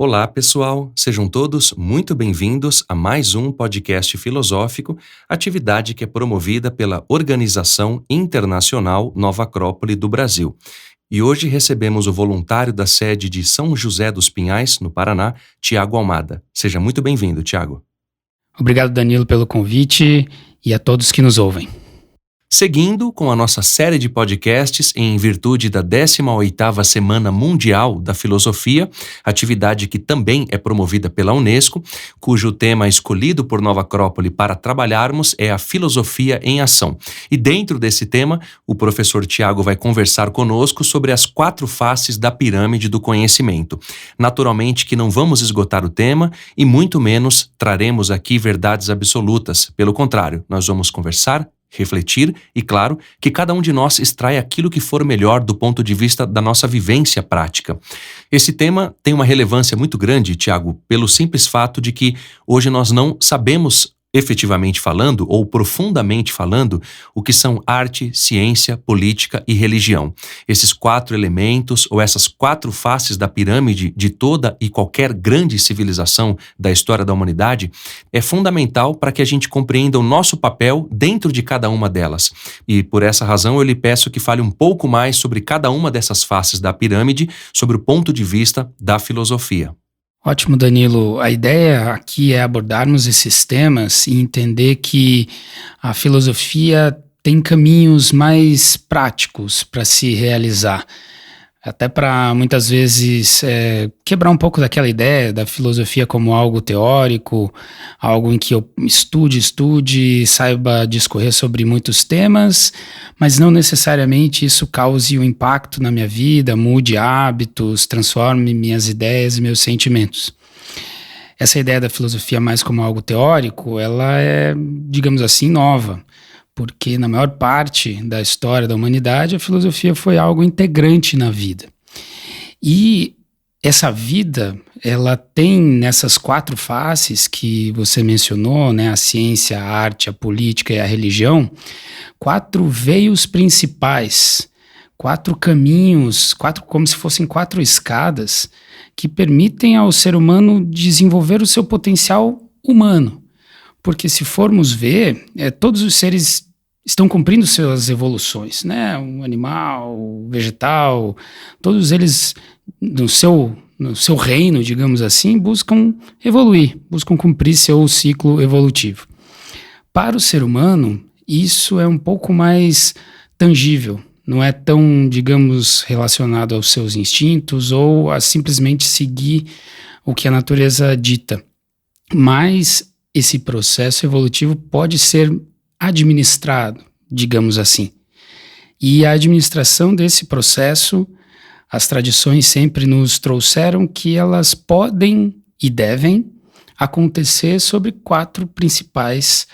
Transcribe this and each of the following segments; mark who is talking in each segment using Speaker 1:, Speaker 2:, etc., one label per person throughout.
Speaker 1: Olá, pessoal! Sejam todos muito bem-vindos a mais um podcast filosófico, atividade que é promovida pela Organização Internacional Nova Acrópole do Brasil. E hoje recebemos o voluntário da sede de São José dos Pinhais, no Paraná, Tiago Almada. Seja muito bem-vindo, Tiago.
Speaker 2: Obrigado, Danilo, pelo convite e a todos que nos ouvem.
Speaker 1: Seguindo com a nossa série de podcasts em virtude da 18ª Semana Mundial da Filosofia, atividade que também é promovida pela Unesco, cujo tema escolhido por Nova Acrópole para trabalharmos é a filosofia em ação. E dentro desse tema, o professor Tiago vai conversar conosco sobre as 4 faces da pirâmide do conhecimento. Naturalmente que não vamos esgotar o tema e muito menos traremos aqui verdades absolutas. Pelo contrário, nós vamos conversar, refletir e, claro, que cada um de nós extrai aquilo que for melhor do ponto de vista da nossa vivência prática. Esse tema tem uma relevância muito grande, Tiago, pelo simples fato de que hoje nós não sabemos efetivamente falando, ou profundamente falando, o que são arte, ciência, política e religião. Esses 4 elementos, ou essas 4 faces da pirâmide de toda e qualquer grande civilização da história da humanidade, é fundamental para que a gente compreenda o nosso papel dentro de cada uma delas. E por essa razão eu lhe peço que fale um pouco mais sobre cada uma dessas faces da pirâmide, sobre o ponto de vista da filosofia.
Speaker 2: Ótimo, Danilo. A ideia aqui é abordarmos esses temas e entender que a filosofia tem caminhos mais práticos para se realizar. Até para, muitas vezes, quebrar um pouco daquela ideia da filosofia como algo teórico, algo em que eu estude, saiba discorrer sobre muitos temas, mas não necessariamente isso cause um impacto na minha vida, mude hábitos, transforme minhas ideias e meus sentimentos. Essa ideia da filosofia mais como algo teórico, ela é, digamos assim, nova. Porque na maior parte da história da humanidade, a filosofia foi algo integrante na vida. E essa vida, ela tem nessas 4 faces que você mencionou, né, a ciência, a arte, a política e a religião, 4 veios principais, 4 caminhos, como se fossem 4 escadas, que permitem ao ser humano desenvolver o seu potencial humano. Porque se formos ver, todos os seres estão cumprindo suas evoluções, né? Um animal, o vegetal, todos eles no seu reino, digamos assim, buscam evoluir, buscam cumprir seu ciclo evolutivo. Para o ser humano, isso é um pouco mais tangível, não é tão, digamos, relacionado aos seus instintos ou a simplesmente seguir o que a natureza dita. Mas esse processo evolutivo pode ser administrado, digamos assim. E a administração desse processo, as tradições sempre nos trouxeram que elas podem e devem acontecer sobre 4 principais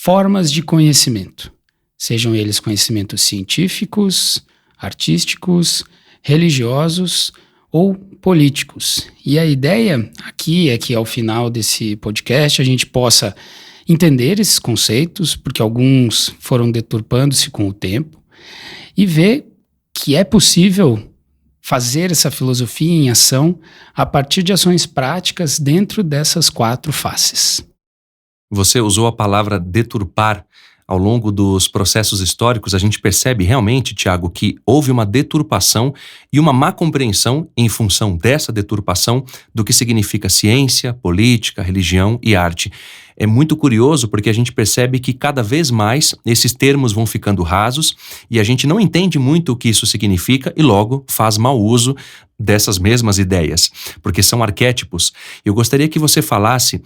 Speaker 2: formas de conhecimento. Sejam eles conhecimentos científicos, artísticos, religiosos ou políticos. E a ideia aqui é que ao final desse podcast a gente possa entender esses conceitos, porque alguns foram deturpando-se com o tempo, e ver que é possível fazer essa filosofia em ação a partir de ações práticas dentro dessas 4 faces.
Speaker 1: Você usou a palavra deturpar. Ao longo dos processos históricos, a gente percebe realmente, Tiago, que houve uma deturpação e uma má compreensão, em função dessa deturpação, do que significa ciência, política, religião e arte. É muito curioso porque a gente percebe que cada vez mais esses termos vão ficando rasos e a gente não entende muito o que isso significa e logo faz mau uso dessas mesmas ideias, porque são arquétipos. Eu gostaria que você falasse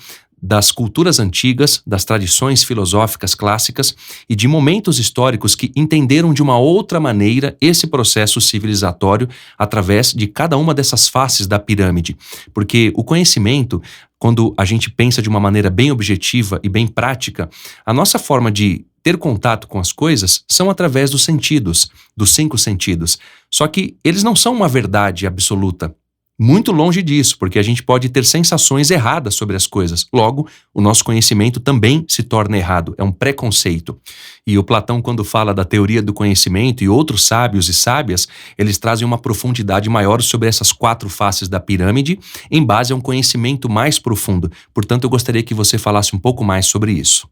Speaker 1: das culturas antigas, das tradições filosóficas clássicas e de momentos históricos que entenderam de uma outra maneira esse processo civilizatório através de cada uma dessas faces da pirâmide. Porque o conhecimento, quando a gente pensa de uma maneira bem objetiva e bem prática, a nossa forma de ter contato com as coisas são através dos sentidos, dos 5 sentidos. Só que eles não são uma verdade absoluta. Muito longe disso, porque a gente pode ter sensações erradas sobre as coisas. Logo, o nosso conhecimento também se torna errado, é um preconceito. E o Platão, quando fala da teoria do conhecimento e outros sábios e sábias, eles trazem uma profundidade maior sobre essas 4 faces da pirâmide, em base a um conhecimento mais profundo. Portanto, eu gostaria que você falasse um pouco mais sobre isso.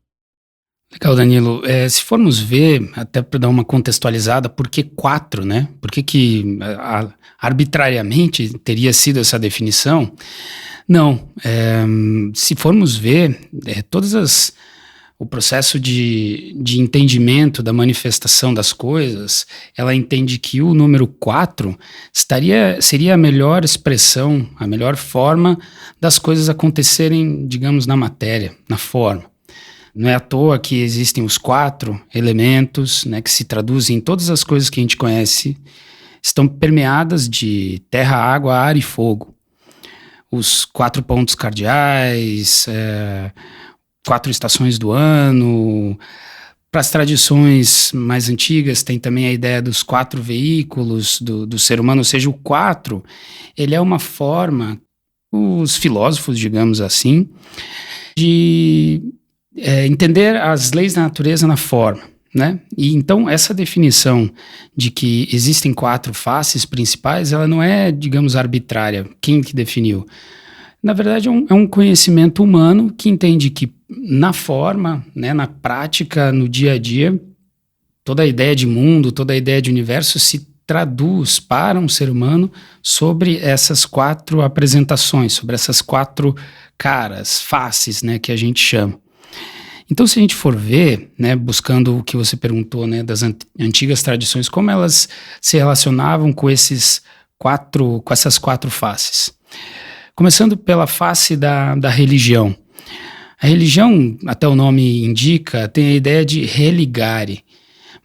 Speaker 2: Legal, Danilo. Se formos ver, até para dar uma contextualizada, por que 4, né? Por que arbitrariamente teria sido essa definição? Não. Se formos ver, o processo de entendimento da manifestação das coisas, ela entende que o número 4 seria a melhor expressão, a melhor forma das coisas acontecerem, digamos, na matéria, na forma. Não é à toa que existem os 4 elementos, né, que se traduzem em todas as coisas que a gente conhece, estão permeadas de terra, água, ar e fogo. Os 4 pontos cardeais, 4 estações do ano. Para as tradições mais antigas tem também a ideia dos 4 veículos do ser humano, ou seja, o 4, ele é uma forma, os filósofos, digamos assim, de entender as leis da natureza na forma, né? E então essa definição de que existem 4 faces principais, ela não é, digamos, arbitrária. Quem que definiu? Na verdade é um conhecimento humano que entende que na forma, né, na prática, no dia a dia, toda a ideia de mundo, toda a ideia de universo se traduz para um ser humano sobre essas 4 apresentações, sobre essas 4 caras, faces, né, que a gente chama. Então, se a gente for ver, né, buscando o que você perguntou, né, das antigas tradições, como elas se relacionavam com essas 4 faces. Começando pela face da religião. A religião, até o nome indica, tem a ideia de religare.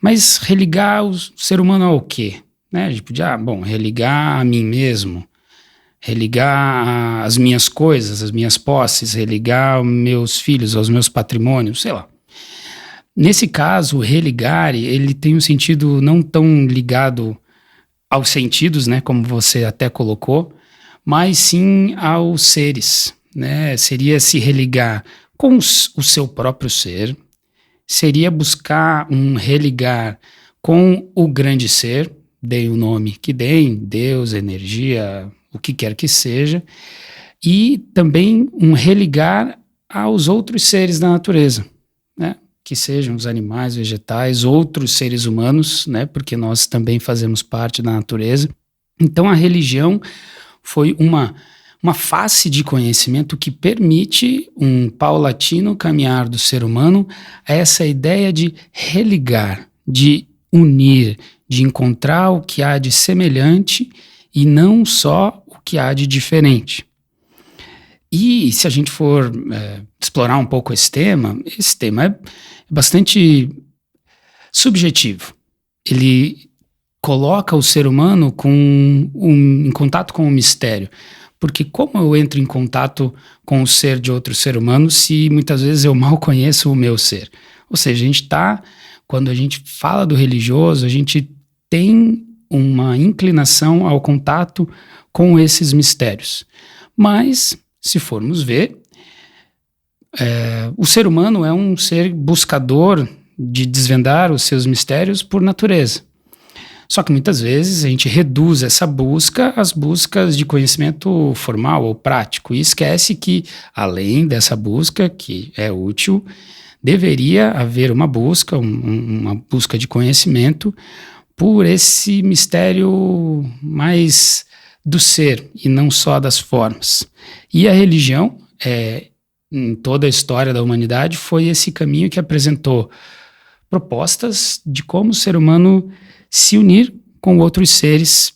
Speaker 2: Mas religar o ser humano ao quê? Né? A gente podia, religar a mim mesmo, religar as minhas coisas, as minhas posses, religar os meus filhos, aos meus patrimônios, sei lá. Nesse caso, o religare, ele tem um sentido não tão ligado aos sentidos, né, como você até colocou, mas sim aos seres, né? Seria se religar com o seu próprio ser, seria buscar um religar com o grande ser, dei o nome que deem, Deus, energia, o que quer que seja, e também um religar aos outros seres da natureza, né? Que sejam os animais, vegetais, outros seres humanos, né? Porque nós também fazemos parte da natureza. Então a religião foi uma face de conhecimento que permite um paulatino caminhar do ser humano a essa ideia de religar, de unir, de encontrar o que há de semelhante e não só o que há de diferente. E se a gente for explorar um pouco esse tema é bastante subjetivo. Ele coloca o ser humano em contato com o mistério. Porque como eu entro em contato com o ser de outro ser humano se muitas vezes eu mal conheço o meu ser? Ou seja, quando a gente fala do religioso, a gente tem uma inclinação ao contato com esses mistérios. Mas, se formos ver, o ser humano é um ser buscador de desvendar os seus mistérios por natureza. Só que muitas vezes a gente reduz essa busca às buscas de conhecimento formal ou prático e esquece que, além dessa busca, que é útil, deveria haver uma busca, uma busca de conhecimento por esse mistério mais do ser e não só das formas. E a religião, em toda a história da humanidade, foi esse caminho que apresentou propostas de como o ser humano se unir com outros seres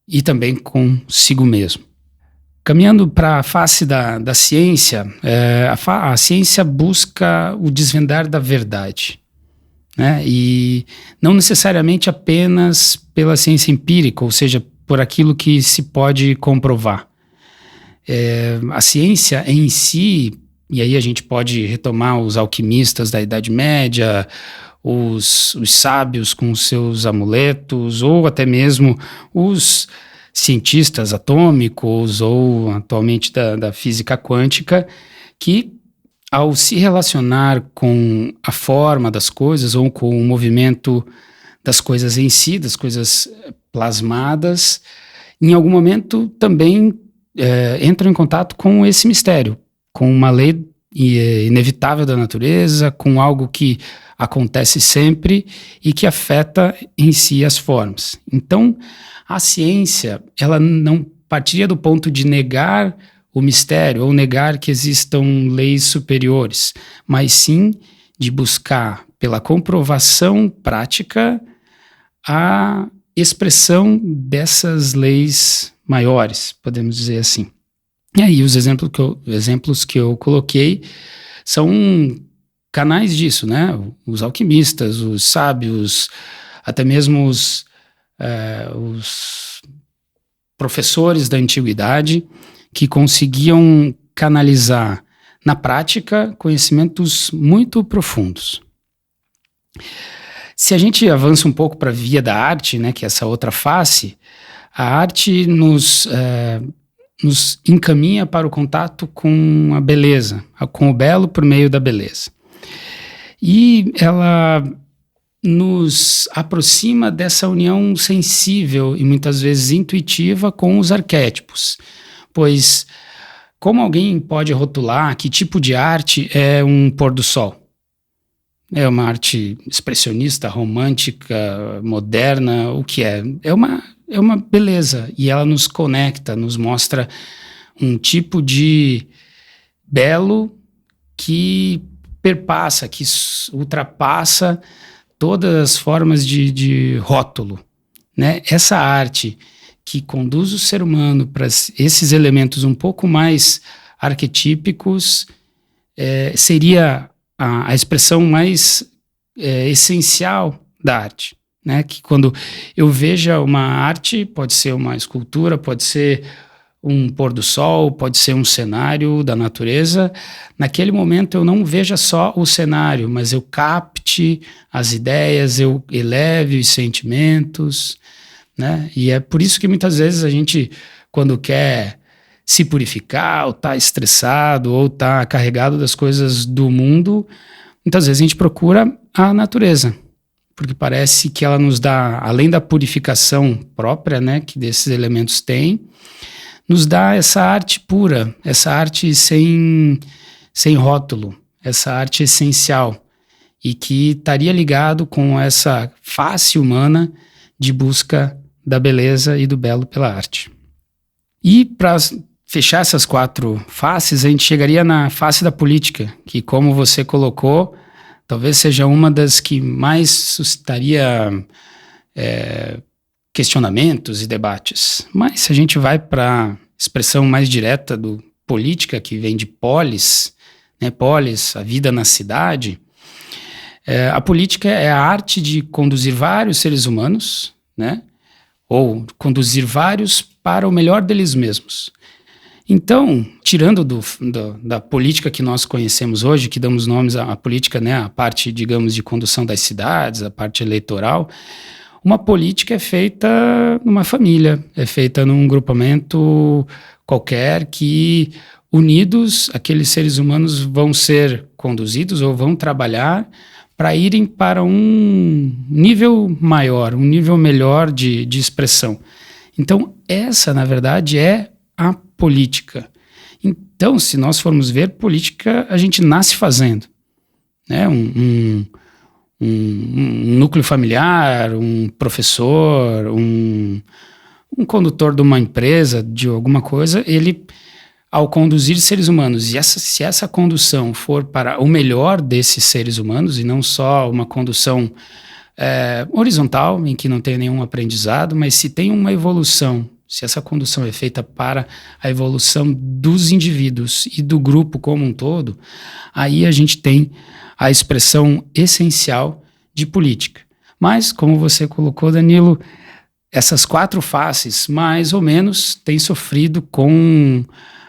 Speaker 2: e também consigo mesmo. Caminhando para a face da ciência, a ciência busca o desvendar da verdade, né? E não necessariamente apenas pela ciência empírica, ou seja, por aquilo que se pode comprovar. A ciência em si, e aí a gente pode retomar os alquimistas da Idade Média, os sábios com seus amuletos, ou até mesmo os cientistas atômicos ou atualmente da física quântica, que ao se relacionar com a forma das coisas ou com o movimento das coisas em si, das coisas plasmadas, em algum momento também entram em contato com esse mistério, com uma lei inevitável da natureza, com algo que acontece sempre e que afeta em si as formas. Então, a ciência, ela não partiria do ponto de negar o mistério ou negar que existam leis superiores, mas sim de buscar, pela comprovação prática, a expressão dessas leis maiores, podemos dizer assim. E aí os exemplos que eu coloquei são canais disso, né? Os alquimistas, os sábios, até mesmo os professores da antiguidade, que conseguiam canalizar na prática conhecimentos muito profundos. Se a gente avança um pouco para a via da arte, né, que é essa outra face, a arte nos encaminha para o contato com a beleza, com o belo por meio da beleza. E ela nos aproxima dessa união sensível e muitas vezes intuitiva com os arquétipos, pois como alguém pode rotular que tipo de arte é um pôr do sol? É uma arte expressionista, romântica, moderna, o que é? É uma beleza, e ela nos conecta, nos mostra um tipo de belo que perpassa, que ultrapassa todas as formas de rótulo, né? Essa arte que conduz o ser humano para esses elementos um pouco mais arquetípicos seria a expressão mais essencial da arte, né? Que quando eu veja uma arte, pode ser uma escultura, pode ser um pôr do sol, pode ser um cenário da natureza, naquele momento eu não veja só o cenário, mas eu capte as ideias, eu eleve os sentimentos, né? E é por isso que muitas vezes a gente, quando quer se purificar, ou tá estressado, ou tá carregado das coisas do mundo, muitas vezes a gente procura a natureza, porque parece que ela nos dá, além da purificação própria, né, que desses elementos tem, nos dá essa arte pura, essa arte sem rótulo, essa arte essencial, e que estaria ligado com essa face humana de busca da beleza e do belo pela arte. E para fechar essas 4 faces, a gente chegaria na face da política, que, como você colocou, talvez seja uma das que mais suscitaria questionamentos e debates. Mas se a gente vai para a expressão mais direta do política, que vem de polis, né, polis, a vida na cidade, a política é a arte de conduzir vários seres humanos, né, ou conduzir vários para o melhor deles mesmos. Então, tirando da política que nós conhecemos hoje, que damos nomes à política, né, a parte, digamos, de condução das cidades, a parte eleitoral, uma política é feita numa família, é feita num grupamento qualquer que, unidos, aqueles seres humanos vão ser conduzidos ou vão trabalhar para irem para um nível maior, um nível melhor de expressão. Então, essa, na verdade, é a política. Então, se nós formos ver, política a gente nasce fazendo, né? Um núcleo familiar, um professor, um condutor de uma empresa, de alguma coisa, ele, ao conduzir seres humanos, e se essa condução for para o melhor desses seres humanos, e não só uma condução horizontal, em que não tem nenhum aprendizado, mas se tem uma evolução, se essa condução é feita para a evolução dos indivíduos e do grupo como um todo, aí a gente tem a expressão essencial de política. Mas, como você colocou, Danilo, essas 4 faces, mais ou menos, têm sofrido com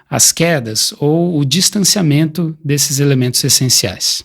Speaker 2: as quedas ou o distanciamento desses elementos essenciais.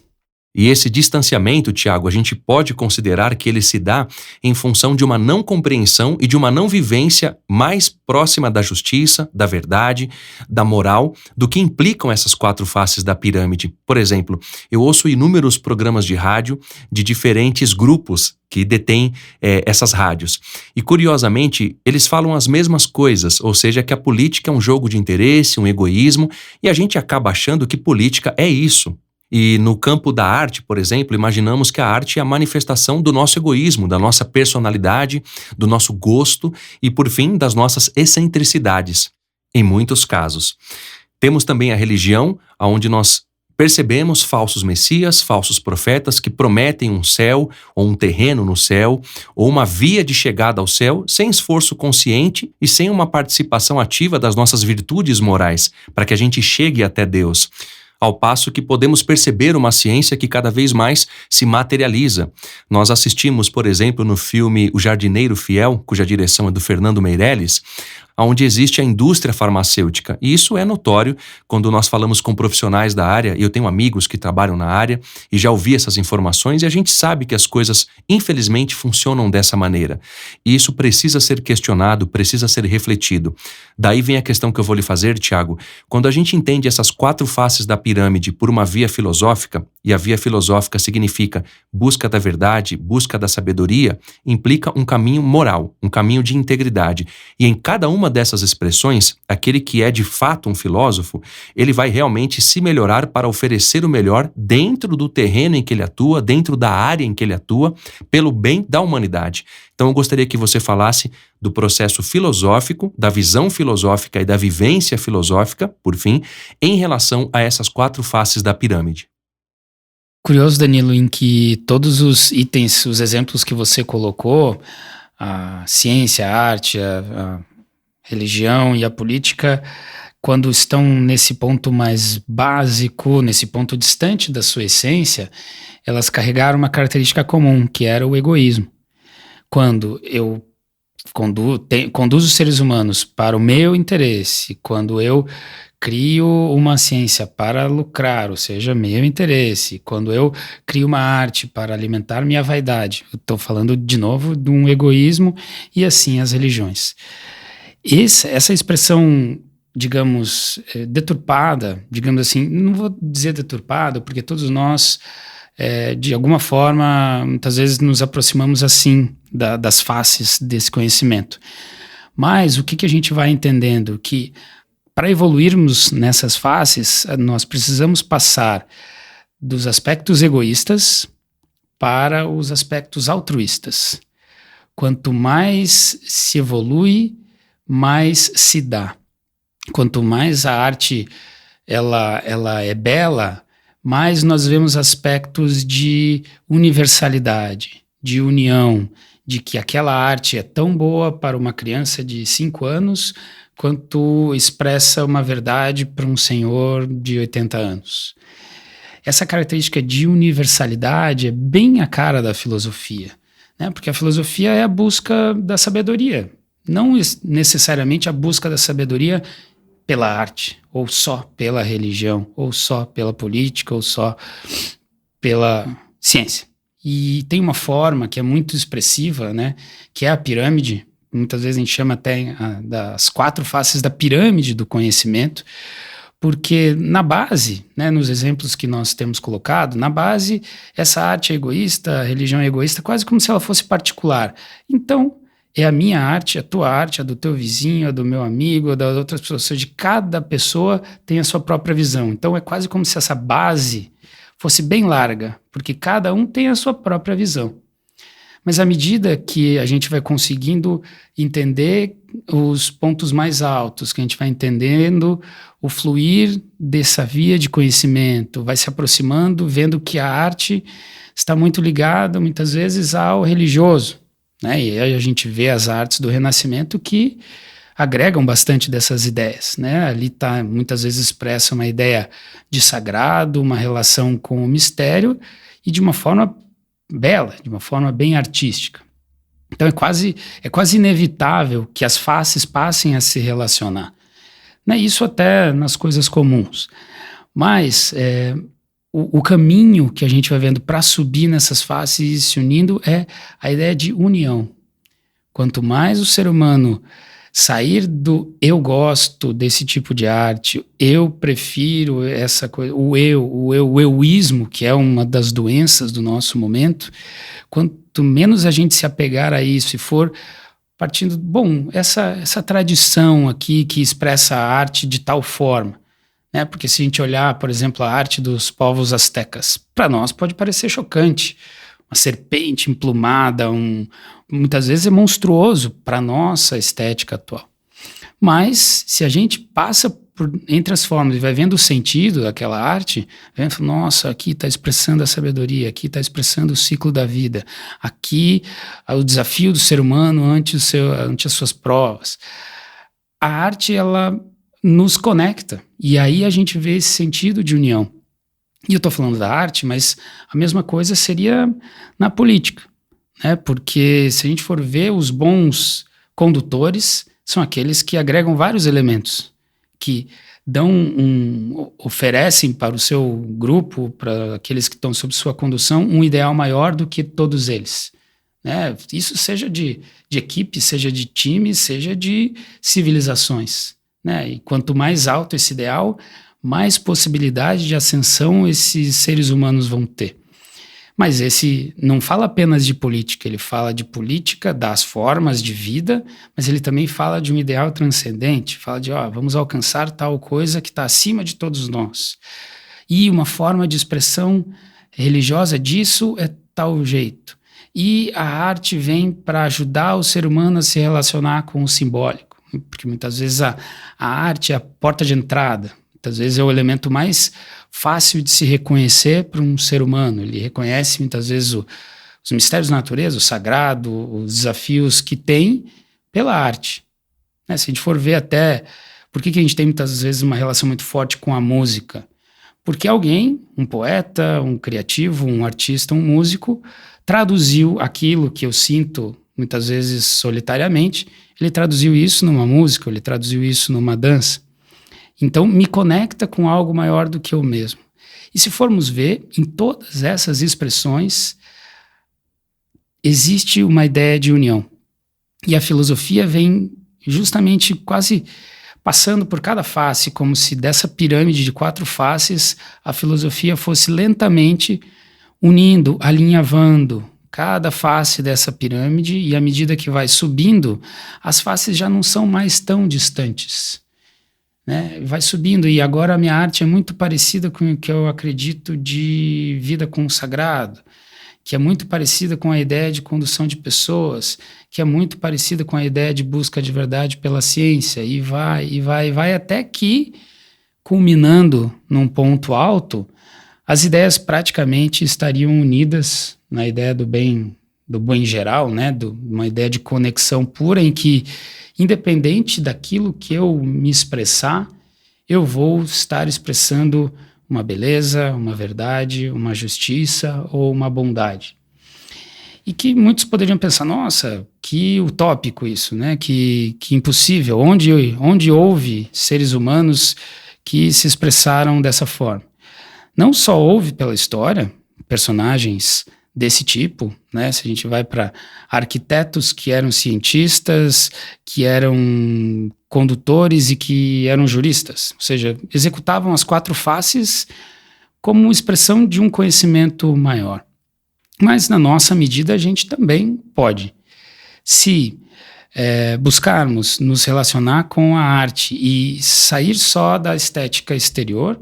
Speaker 1: E esse distanciamento, Tiago, a gente pode considerar que ele se dá em função de uma não compreensão e de uma não vivência mais próxima da justiça, da verdade, da moral, do que implicam essas 4 faces da pirâmide. Por exemplo, eu ouço inúmeros programas de rádio de diferentes grupos que detêm essas rádios. E, curiosamente, eles falam as mesmas coisas, ou seja, que a política é um jogo de interesse, um egoísmo, e a gente acaba achando que política é isso. E no campo da arte, por exemplo, imaginamos que a arte é a manifestação do nosso egoísmo, da nossa personalidade, do nosso gosto e, por fim, das nossas excentricidades, em muitos casos. Temos também a religião, onde nós percebemos falsos messias, falsos profetas que prometem um céu ou um terreno no céu ou uma via de chegada ao céu sem esforço consciente e sem uma participação ativa das nossas virtudes morais para que a gente chegue até Deus. Ao passo que podemos perceber uma ciência que cada vez mais se materializa. Nós assistimos, por exemplo, no filme O Jardineiro Fiel, cuja direção é do Fernando Meirelles, onde existe a indústria farmacêutica. E isso é notório quando nós falamos com profissionais da área, e eu tenho amigos que trabalham na área, e já ouvi essas informações, e a gente sabe que as coisas, infelizmente, funcionam dessa maneira. E isso precisa ser questionado, precisa ser refletido. Daí vem a questão que eu vou lhe fazer, Tiago. Quando a gente entende essas 4 faces da pirâmide por uma via filosófica, e a via filosófica significa busca da verdade, busca da sabedoria, implica um caminho moral, um caminho de integridade. E em cada uma dessas expressões, aquele que é de fato um filósofo, ele vai realmente se melhorar para oferecer o melhor dentro do terreno em que ele atua, dentro da área em que ele atua, pelo bem da humanidade. Então eu gostaria que você falasse do processo filosófico, da visão filosófica e da vivência filosófica, por fim, em relação a essas 4 faces da pirâmide.
Speaker 2: Curioso, Danilo, em que todos os itens, os exemplos que você colocou, a ciência, a arte, a religião e a política, quando estão nesse ponto mais básico, nesse ponto distante da sua essência, elas carregaram uma característica comum, que era o egoísmo. Quando eu conduzo os seres humanos para o meu interesse, quando eu crio uma ciência para lucrar, ou seja, meu interesse, quando eu crio uma arte para alimentar minha vaidade, eu estou falando de novo de um egoísmo, e assim as religiões. Essa expressão, digamos, deturpada, digamos assim, não vou dizer deturpada, porque todos nós, de alguma forma, muitas vezes nos aproximamos assim das faces desse conhecimento. Mas o que a gente vai entendendo? Que para evoluirmos nessas faces, nós precisamos passar dos aspectos egoístas para os aspectos altruístas. Quanto mais se evolui, mais se dá. Quanto mais a arte ela é bela, mais nós vemos aspectos de universalidade, de união, de que aquela arte é tão boa para uma criança de 5 anos quanto expressa uma verdade para um senhor de 80 anos. Essa característica de universalidade é bem a cara da filosofia, né? Porque a filosofia é a busca da sabedoria, não necessariamente a busca da sabedoria pela arte, ou só pela religião, ou só pela política, ou só pela ciência. E tem uma forma que é muito expressiva, né? Que é a pirâmide. Muitas vezes a gente chama até das 4 faces da pirâmide do conhecimento, porque na base, né, nos exemplos que nós temos colocado, na base, essa arte é egoísta, a religião é egoísta, quase como se ela fosse particular. Então, é a minha arte, a tua arte, a do teu vizinho, a do meu amigo, a das outras pessoas. Ou seja, cada pessoa tem a sua própria visão. Então, é quase como se essa base fosse bem larga, porque cada um tem a sua própria visão. Mas à medida que a gente vai conseguindo entender os pontos mais altos, que a gente vai entendendo o fluir dessa via de conhecimento, vai se aproximando, vendo que a arte está muito ligada, muitas vezes, ao religioso, né? E aí a gente vê as artes do Renascimento que agregam bastante dessas ideias, né? Ali está, muitas vezes, expressa uma ideia de sagrado, uma relação com o mistério, e de uma forma bela, de uma forma bem artística. Então é quase inevitável que as faces passem a se relacionar, né? Isso até nas coisas comuns. Mas o caminho que a gente vai vendo para subir nessas faces e se unindo é a ideia de união. Quanto mais o ser humano sair do eu gosto desse tipo de arte, eu prefiro essa coisa, o euísmo, que é uma das doenças do nosso momento, quanto menos a gente se apegar a isso e for partindo, bom, essa tradição aqui que expressa a arte de tal forma, né? Porque se a gente olhar, por exemplo, a arte dos povos astecas, para nós pode parecer chocante, uma serpente emplumada, muitas vezes é monstruoso para a nossa estética atual. Mas, se a gente passa entre as formas e vai vendo o sentido daquela arte, vendo, nossa, aqui está expressando a sabedoria, aqui está expressando o ciclo da vida, aqui o desafio do ser humano ante as suas provas. A arte, ela nos conecta, e aí a gente vê esse sentido de união. E eu estou falando da arte, mas a mesma coisa seria na política, né? Porque se a gente for ver, os bons condutores são aqueles que agregam vários elementos, que oferecem para o seu grupo, para aqueles que estão sob sua condução, um ideal maior do que todos eles, né? Isso seja de equipe, seja de time, seja de civilizações, né? E quanto mais alto esse ideal, mais possibilidade de ascensão esses seres humanos vão ter. Mas esse não fala apenas de política, ele fala de política, das formas de vida, mas ele também fala de um ideal transcendente, fala de, vamos alcançar tal coisa que está acima de todos nós. E uma forma de expressão religiosa disso é tal jeito. E a arte vem para ajudar o ser humano a se relacionar com o simbólico, porque muitas vezes a arte é a porta de entrada. Muitas vezes é o elemento mais fácil de se reconhecer para um ser humano. Ele reconhece muitas vezes os mistérios da natureza, o sagrado, os desafios que tem pela arte, né? Se a gente for ver até por que a gente tem muitas vezes uma relação muito forte com a música, porque alguém, um poeta, um criativo, um artista, um músico, traduziu aquilo que eu sinto muitas vezes solitariamente, ele traduziu isso numa música, ele traduziu isso numa dança. Então, me conecta com algo maior do que eu mesmo. E se formos ver, em todas essas expressões, existe uma ideia de união. E a filosofia vem justamente quase passando por cada face, como se dessa pirâmide de 4 faces, a filosofia fosse lentamente unindo, alinhavando cada face dessa pirâmide, e à medida que vai subindo, as faces já não são mais tão distantes, né? Vai subindo, e agora a minha arte é muito parecida com o que eu acredito de vida com o sagrado, que é muito parecida com a ideia de condução de pessoas, que é muito parecida com a ideia de busca de verdade pela ciência, e vai até que, culminando num ponto alto, as ideias praticamente estariam unidas na ideia do bem geral, né? Uma ideia de conexão pura em que, independente daquilo que eu me expressar, eu vou estar expressando uma beleza, uma verdade, uma justiça ou uma bondade. E que muitos poderiam pensar, nossa, que utópico isso, né? Que impossível, onde houve seres humanos que se expressaram dessa forma. Não só houve pela história personagens desse tipo, né? Se a gente vai para arquitetos que eram cientistas, que eram condutores e que eram juristas, ou seja, executavam as 4 faces como expressão de um conhecimento maior. Mas na nossa medida a gente também pode. Se buscarmos nos relacionar com a arte e sair só da estética exterior,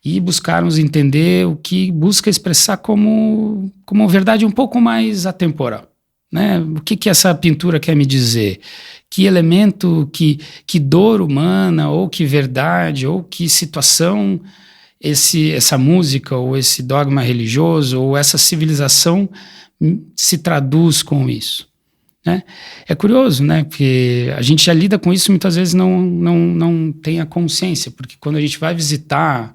Speaker 2: e buscarmos entender o que busca expressar como verdade um pouco mais atemporal, né? O que essa pintura quer me dizer? Que elemento, que dor humana, ou que verdade, ou que situação essa música, ou esse dogma religioso, ou essa civilização se traduz com isso, né? É curioso, né? Porque a gente já lida com isso, muitas vezes não tem a consciência, porque quando a gente vai visitar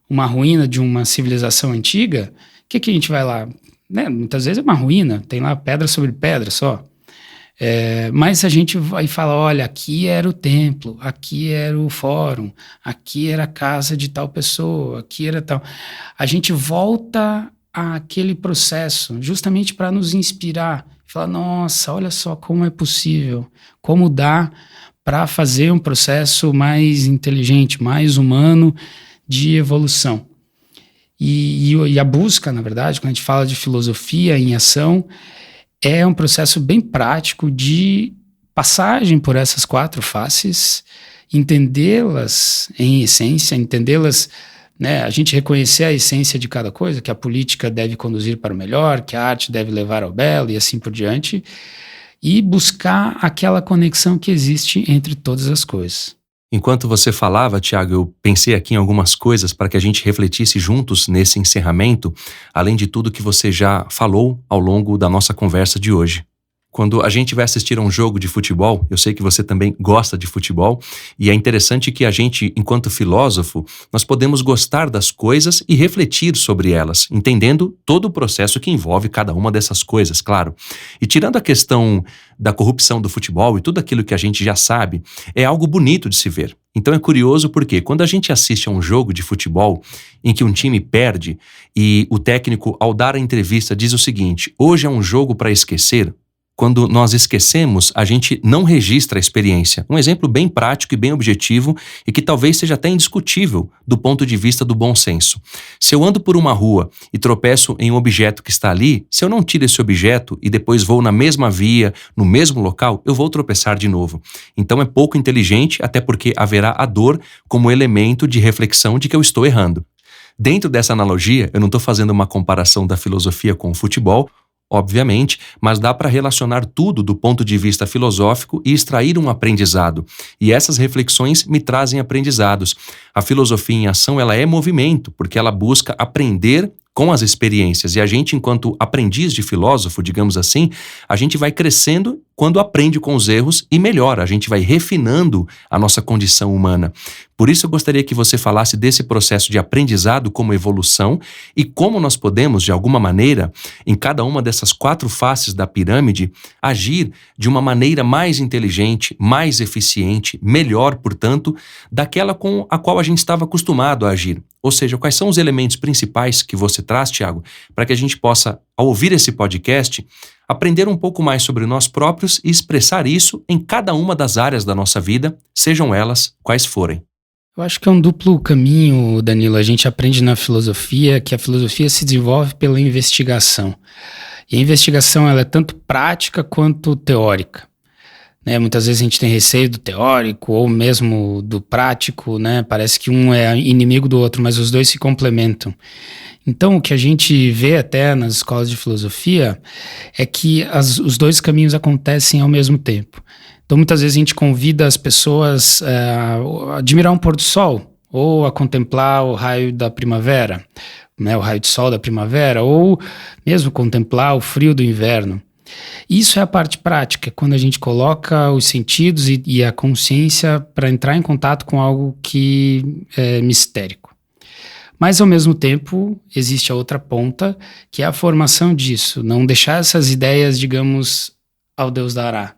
Speaker 2: uma ruína de uma civilização antiga, o que a gente vai lá? Né? Muitas vezes é uma ruína, tem lá pedra sobre pedra só. Mas a gente vai falar, olha, aqui era o templo, aqui era o fórum, aqui era a casa de tal pessoa, aqui era tal. A gente volta àquele processo justamente para nos inspirar. Falar, nossa, olha só como é possível, como dá para fazer um processo mais inteligente, mais humano de evolução. E a busca, na verdade, quando a gente fala de filosofia em ação, é um processo bem prático de passagem por essas 4 faces, entendê-las em essência, entendê-las, né, a gente reconhecer a essência de cada coisa, que a política deve conduzir para o melhor, que a arte deve levar ao belo e assim por diante, e buscar aquela conexão que existe entre todas as coisas.
Speaker 1: Enquanto você falava, Tiago, eu pensei aqui em algumas coisas para que a gente refletisse juntos nesse encerramento, além de tudo que você já falou ao longo da nossa conversa de hoje. Quando a gente vai assistir a um jogo de futebol, eu sei que você também gosta de futebol, e é interessante que a gente, enquanto filósofo, nós podemos gostar das coisas e refletir sobre elas, entendendo todo o processo que envolve cada uma dessas coisas, claro. E tirando a questão da corrupção do futebol e tudo aquilo que a gente já sabe, é algo bonito de se ver. Então é curioso porque quando a gente assiste a um jogo de futebol em que um time perde e o técnico, ao dar a entrevista, diz o seguinte: hoje é um jogo para esquecer. Quando nós esquecemos, a gente não registra a experiência. Um exemplo bem prático e bem objetivo e que talvez seja até indiscutível do ponto de vista do bom senso. Se eu ando por uma rua e tropeço em um objeto que está ali, se eu não tiro esse objeto e depois vou na mesma via, no mesmo local, eu vou tropeçar de novo. Então é pouco inteligente, até porque haverá a dor como elemento de reflexão de que eu estou errando. Dentro dessa analogia, eu não estou fazendo uma comparação da filosofia com o futebol, obviamente, mas dá para relacionar tudo do ponto de vista filosófico e extrair um aprendizado. E essas reflexões me trazem aprendizados. A filosofia em ação, ela é movimento, porque ela busca aprender com as experiências. E a gente, enquanto aprendiz de filósofo, digamos assim, a gente vai crescendo quando aprende com os erros e melhora, a gente vai refinando a nossa condição humana. Por isso eu gostaria que você falasse desse processo de aprendizado como evolução e como nós podemos, de alguma maneira, em cada uma dessas 4 faces da pirâmide, agir de uma maneira mais inteligente, mais eficiente, melhor, portanto, daquela com a qual a gente estava acostumado a agir. Ou seja, quais são os elementos principais que você traz, Tiago, para que a gente possa, ao ouvir esse podcast, aprender um pouco mais sobre nós próprios e expressar isso em cada uma das áreas da nossa vida, sejam elas quais forem.
Speaker 2: Eu acho que é um duplo caminho, Danilo. A gente aprende na filosofia que a filosofia se desenvolve pela investigação. E a investigação ela é tanto prática quanto teórica. Né? Muitas vezes a gente tem receio do teórico ou mesmo do prático, né? Parece que um é inimigo do outro, mas os dois se complementam. Então, o que a gente vê até nas escolas de filosofia é que os 2 caminhos acontecem ao mesmo tempo. Então, muitas vezes a gente convida as pessoas a admirar um pôr do sol ou a contemplar o raio da primavera, né? O raio de sol da primavera, ou mesmo contemplar o frio do inverno. Isso é a parte prática, quando a gente coloca os sentidos e a consciência para entrar em contato com algo que é mistérico. Mas, ao mesmo tempo, existe a outra ponta, que é a formação disso, não deixar essas ideias, digamos, ao Deus dará.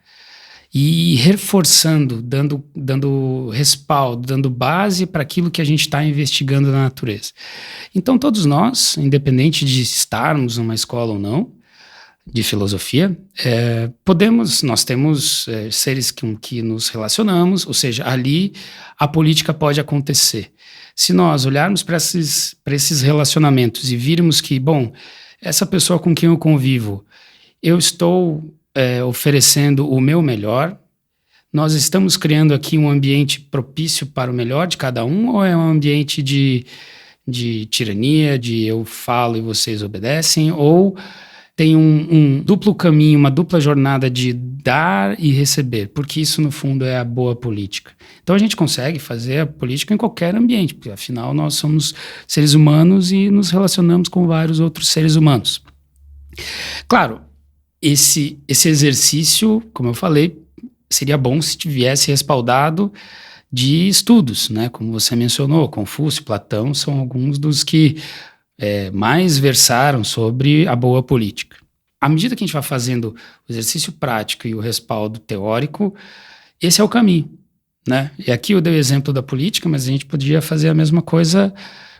Speaker 2: E reforçando, dando respaldo, dando base para aquilo que a gente está investigando na natureza. Então, todos nós, independente de estarmos numa escola ou não, de filosofia, nós temos seres com que nos relacionamos, ou seja, ali a política pode acontecer. Se nós olharmos para esses relacionamentos e virmos que, bom, essa pessoa com quem eu convivo, eu estou oferecendo o meu melhor, nós estamos criando aqui um ambiente propício para o melhor de cada um, ou é um ambiente de tirania, de eu falo e vocês obedecem, ou tem um duplo caminho, uma dupla jornada de dar e receber, porque isso, no fundo, é a boa política. Então, a gente consegue fazer a política em qualquer ambiente, porque, afinal, nós somos seres humanos e nos relacionamos com vários outros seres humanos. Claro, esse exercício, como eu falei, seria bom se viesse respaldado de estudos, né? Como você mencionou, Confúcio, Platão são alguns dos que mais versaram sobre a boa política. à medida que a gente vai fazendo o exercício prático e o respaldo teórico, esse é o caminho, né? E aqui eu dei o exemplo da política, mas a gente podia fazer a mesma coisa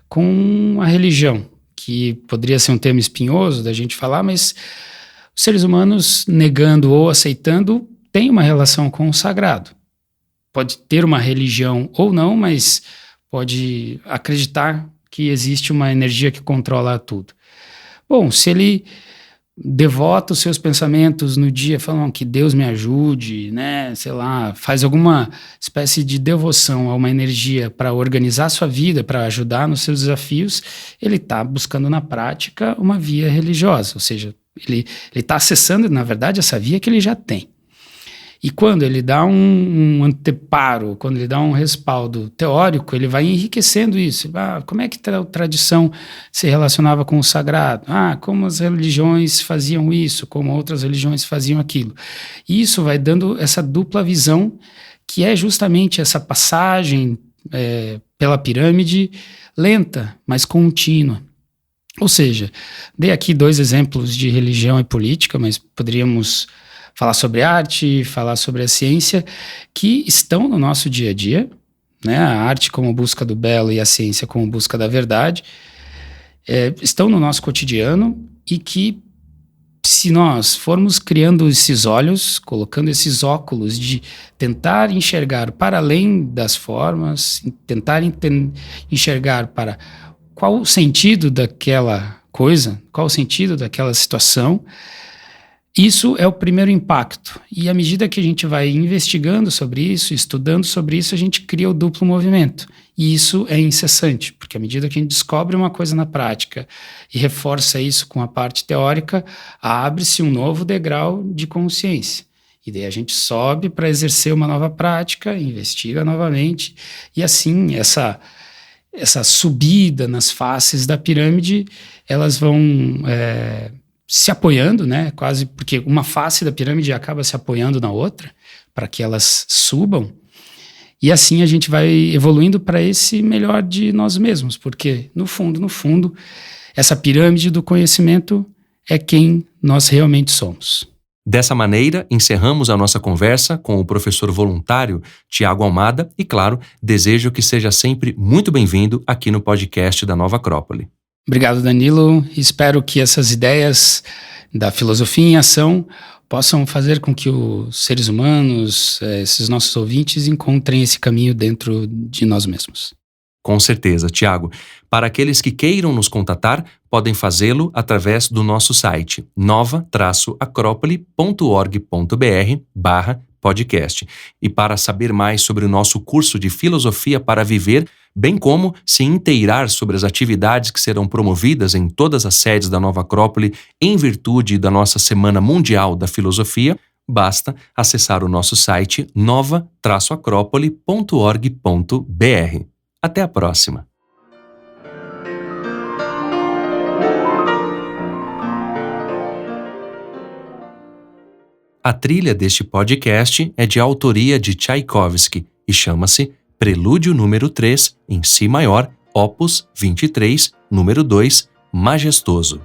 Speaker 2: com a religião, que poderia ser um tema espinhoso da gente falar, mas os seres humanos, negando ou aceitando, têm uma relação com o sagrado. Pode ter uma religião ou não, mas pode acreditar que existe uma energia que controla tudo. Bom, se ele devota os seus pensamentos no dia, falando que Deus me ajude, né, sei lá, faz alguma espécie de devoção a uma energia para organizar a sua vida, para ajudar nos seus desafios, ele está buscando na prática uma via religiosa, ou seja, ele está acessando, na verdade, essa via que ele já tem. E quando ele dá um anteparo, quando ele dá um respaldo teórico, ele vai enriquecendo isso. Como é que a tradição se relacionava com o sagrado? Como as religiões faziam isso, como outras religiões faziam aquilo. E isso vai dando essa dupla visão, que é justamente essa passagem pela pirâmide lenta, mas contínua. Ou seja, dei aqui 2 exemplos de religião e política, mas poderíamos falar sobre arte, falar sobre a ciência, que estão no nosso dia a dia, né? A arte como busca do belo e a ciência como busca da verdade, estão no nosso cotidiano e que, se nós formos criando esses olhos, colocando esses óculos de tentar enxergar para além das formas, tentar enxergar para qual o sentido daquela coisa, qual o sentido daquela situação, isso é o primeiro impacto. E à medida que a gente vai investigando sobre isso, estudando sobre isso, a gente cria o duplo movimento. E isso é incessante, porque à medida que a gente descobre uma coisa na prática e reforça isso com a parte teórica, abre-se um novo degrau de consciência. E daí a gente sobe para exercer uma nova prática, investiga novamente, e assim essa subida nas faces da pirâmide, elas vão se apoiando, né? Quase porque uma face da pirâmide acaba se apoiando na outra para que elas subam, e assim a gente vai evoluindo para esse melhor de nós mesmos, porque no fundo, essa pirâmide do conhecimento é quem nós realmente somos.
Speaker 1: Dessa maneira, encerramos a nossa conversa com o professor voluntário Tiago Almada e, claro, desejo que seja sempre muito bem-vindo aqui no podcast da Nova Acrópole.
Speaker 2: Obrigado, Danilo. Espero que essas ideias da filosofia em ação possam fazer com que os seres humanos, esses nossos ouvintes, encontrem esse caminho dentro de nós mesmos.
Speaker 1: Com certeza, Tiago. Para aqueles que queiram nos contatar, podem fazê-lo através do nosso site nova-acropole.org.br/podcast. E para saber mais sobre o nosso curso de Filosofia para Viver, bem como se inteirar sobre as atividades que serão promovidas em todas as sedes da Nova Acrópole em virtude da nossa Semana Mundial da Filosofia, basta acessar o nosso site nova-acropole.org.br. Até a próxima! A trilha deste podcast é de autoria de Tchaikovsky e chama-se Prelúdio número 3, em Si maior, Opus 23, número 2, Majestoso.